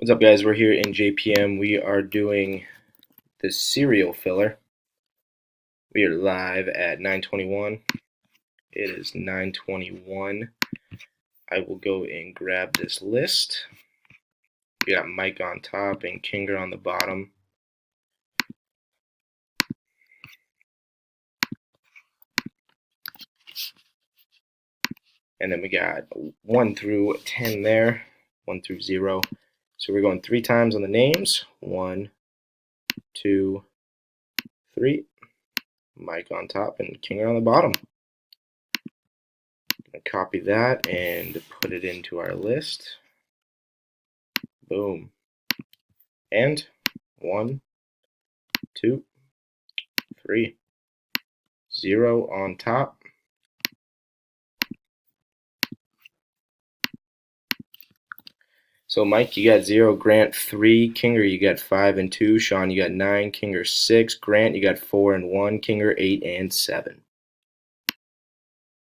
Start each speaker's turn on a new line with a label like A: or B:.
A: What's up, guys? We're here in JPM. We are doing the serial filler. We are live at 9:21. It is 9:21. I will go and grab this list. We got Mike on top and Kinger on the bottom. And then we got 1 through 10 there, 1 through 0. So we're going 3 times on the names. 1, 2, 3. Mike on top and Kinger on the bottom. Gonna copy that and put it into our list. Boom. And 1, 2, 3. 0 on top. So Mike, you got 0, Grant 3, Kinger you got 5 and 2, Sean you got 9, Kinger 6, Grant you got 4 and 1, Kinger 8 and 7.